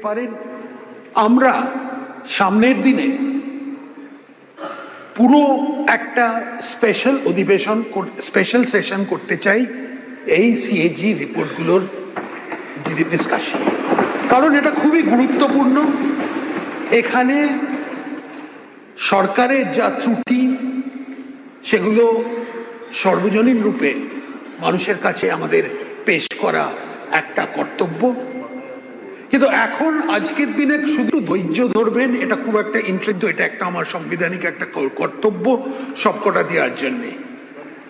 পারেন আমরা সামনের দিনে পুরো একটা স্পেশাল অধিবেশন স্পেশাল সেশন করতে চাই এই সিএজি রিপোর্টগুলোর ডিসকাশন, কারণ এটা খুবই গুরুত্বপূর্ণ। এখানে সরকারের যা ত্রুটি সেগুলো সর্বজনীন রূপে মানুষের কাছে আমাদের পেশ করা একটা কর্তব্য। কিন্তু এখন আজকের দিনে শুধু ধৈর্য ধরবেন এটা খুব একটা ইন্টারেস্ট, এটা একটা আমার সাংবিধানিক একটা কর্তব্য সবকটা দেওয়ার জন্য।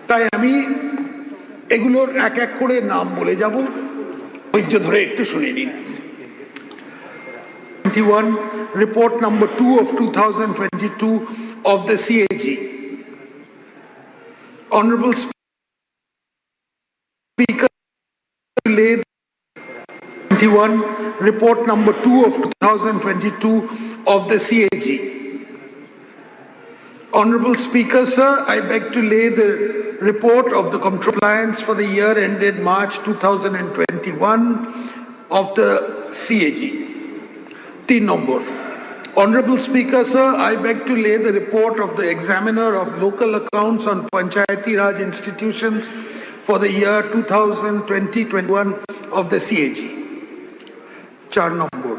তাই আমি এগুলোর এক এক করে নাম বলে যাব, ধৈর্য ধরে একটু শুনে নিন। 21 report number 2 of 2022 of the CAG. Honorable Speaker, laid 21 report number 2 of 2022 of the CAG. Honorable Speaker, sir, I beg to lay the report of the compliance for the year ended March 2021 of the CAG. 3 number. Honorable Speaker, sir, I beg to lay the report of the examiner of local accounts on Panchayati Raj institutions for the year 2020-21 of the CAG. 4 number.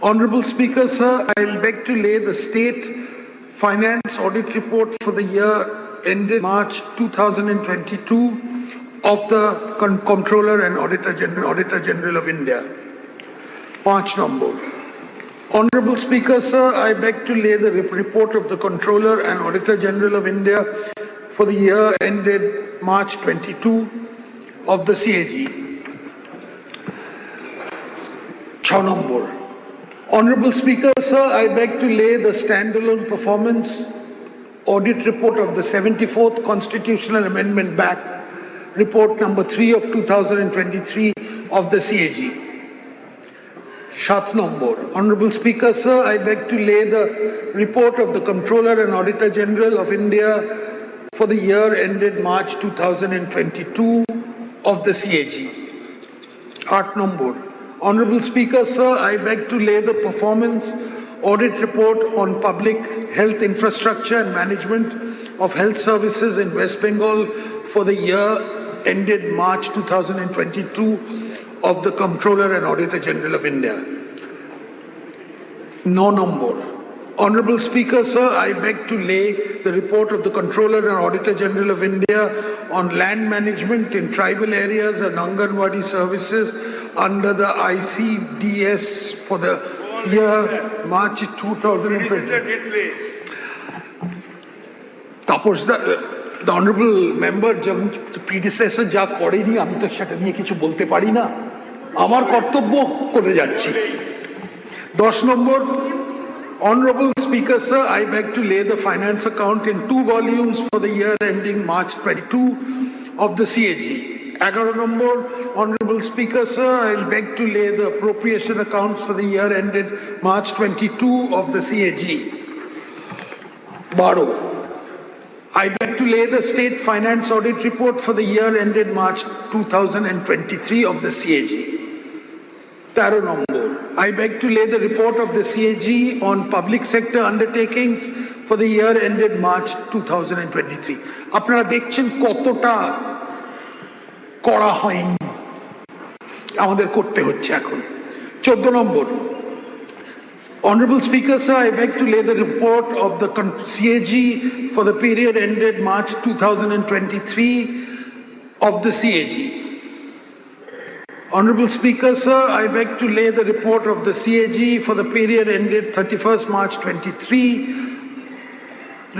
Honorable Speaker, sir, I beg to lay the state finance audit report for the year ended March 2022 of the Comptroller and Auditor General of India. 5 number. Honorable Speaker, sir, I beg to lay the report of the Comptroller and Auditor General of India for the year ended March 22 of the CAG. 6 number. Honorable Speaker, sir, I beg to lay the standalone performance audit report of the 74th Constitutional Amendment Back, report number 3 of 2023 of the CAG. 7 number. Honorable Speaker, sir, I beg to lay the report of the Comptroller and Auditor General of India for the year ended March 2022 of the CAG. 8 number. Honorable Speaker, sir, I beg to lay the performance audit report on public health infrastructure and management of health services in West Bengal for the year ended March 2022 of the Comptroller and Auditor General of India. 9 number. Honorable Speaker, sir, I beg to lay the report of the Comptroller and Auditor General of India on land management in tribal areas and Anganwadi services under the ICDS for the year March 2020. Taposh, the honorable member, the predecessor যা করেনি আমি তো সেটা নিয়ে কিছু বলতে পারি না, আমার কর্তব্য করে যাচ্ছি। 10 number. Honorable Speaker, sir, I beg to lay the finance account in 2 volumes for the year ending March 22 of the CAG. 11 number. Honorable Speaker, sir, I beg to lay the appropriation accounts for the year ended March 22 of the CAG. 12. I beg to lay the state finance audit report for the year ended March 2023 of the CAG. 13 number. I beg to lay the report of the CAG on public sector undertakings for the year ended March 2023. আপনারা দেখছেন কতটা করা হয়নি, আমাদের করতে হচ্ছে এখন। 14 নম্বর. Honorable Speaker, sir, I beg to lay the report of the CAG for the period ended March 2023 of the CAG. Honorable Speaker, sir, I beg to lay the report of the CAG for the period ended 31st March 23,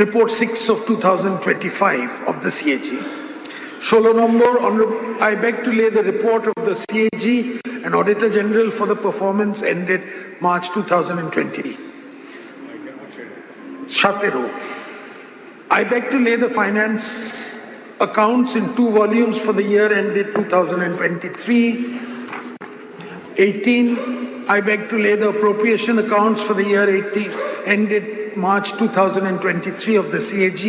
report 6 of 2025 of the CAG. 16 number. I beg to lay the report of the CAG and Auditor General for the performance ended March 2020. 17. I beg to lay the finance accounts in 2 volumes for the year ended 2023. 18. I beg to lay the appropriation accounts for the year ended March 2023 of the CAG.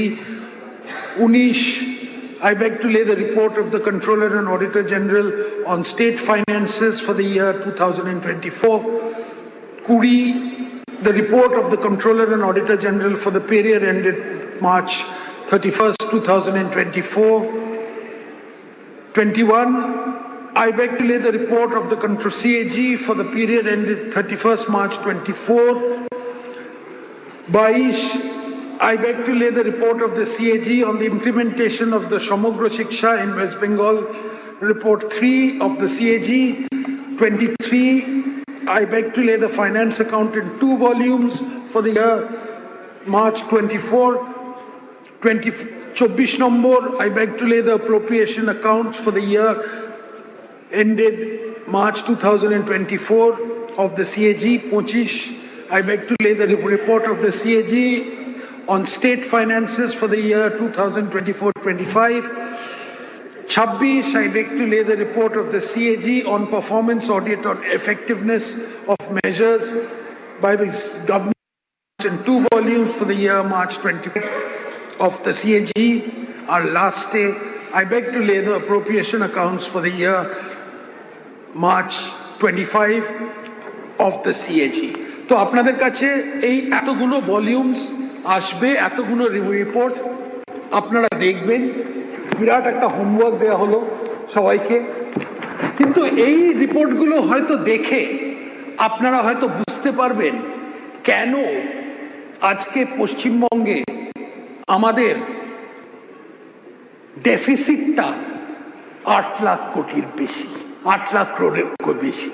19. I beg to lay the report of the Controller and Auditor General on state finances for the year 2024. Kudi, the report of the Controller and Auditor General for the period ended March 31st, 2024. 21, I beg to lay the report of the CAG for the period ended 31st March 24. 22, I beg to lay the report of the CAG on the implementation of the Samogra Shiksha in West Bengal, report 3 of the CAG. 23, I beg to lay the finance account in 2 volumes for the year March 24. 24 number, I beg to lay the appropriation accounts for the year ended March 2024 of the CAG. 25, I beg to lay the report of the CAG on state finances for the year 2024-25. 26, I beg to lay the report of the CAG on performance audit on effectiveness of measures by the government in 2 volumes for the year March 25 of the CAG. Our last day, I beg to lay the appropriation accounts for the year March 25 of the CAG. তো আপনাদের কাছে এই এতগুলো volumes আসবে, এতগুলো report আপনারা দেখবেন, বিরাট একটা হোমওয়ার্ক দেওয়া হলো সবাইকে। কিন্তু এই রিপোর্টগুলো হয়তো দেখে আপনারা হয়তো বুঝতে পারবেন কেন আজকে পশ্চিমবঙ্গে আমাদের ডেফিসিটটা 8 লাখ কোটির বেশি, 8 লাখ করোড়ের বেশি।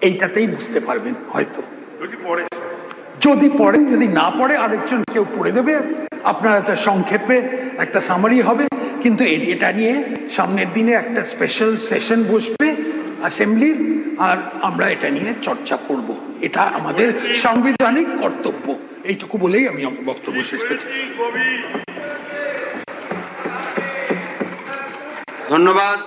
এইটাতেই বুঝতে পারবেন হয়তো, যদি পড়েন। যদি না পড়ে আরেকজন কেউ পড়ে দেবে, আপনারা তার সংক্ষেপে একটা সামারি হবে। কিন্তু এটা নিয়ে সামনের দিনে একটা স্পেশাল সেশন বসবে অ্যাসেম্বলির, আর আমরা এটা নিয়ে চর্চা করব। এটা আমাদের সাংবিধানিক কর্তব্য। এইটুকু বলেই আমি আমার বক্তব্য শেষ করছি। ধন্যবাদ।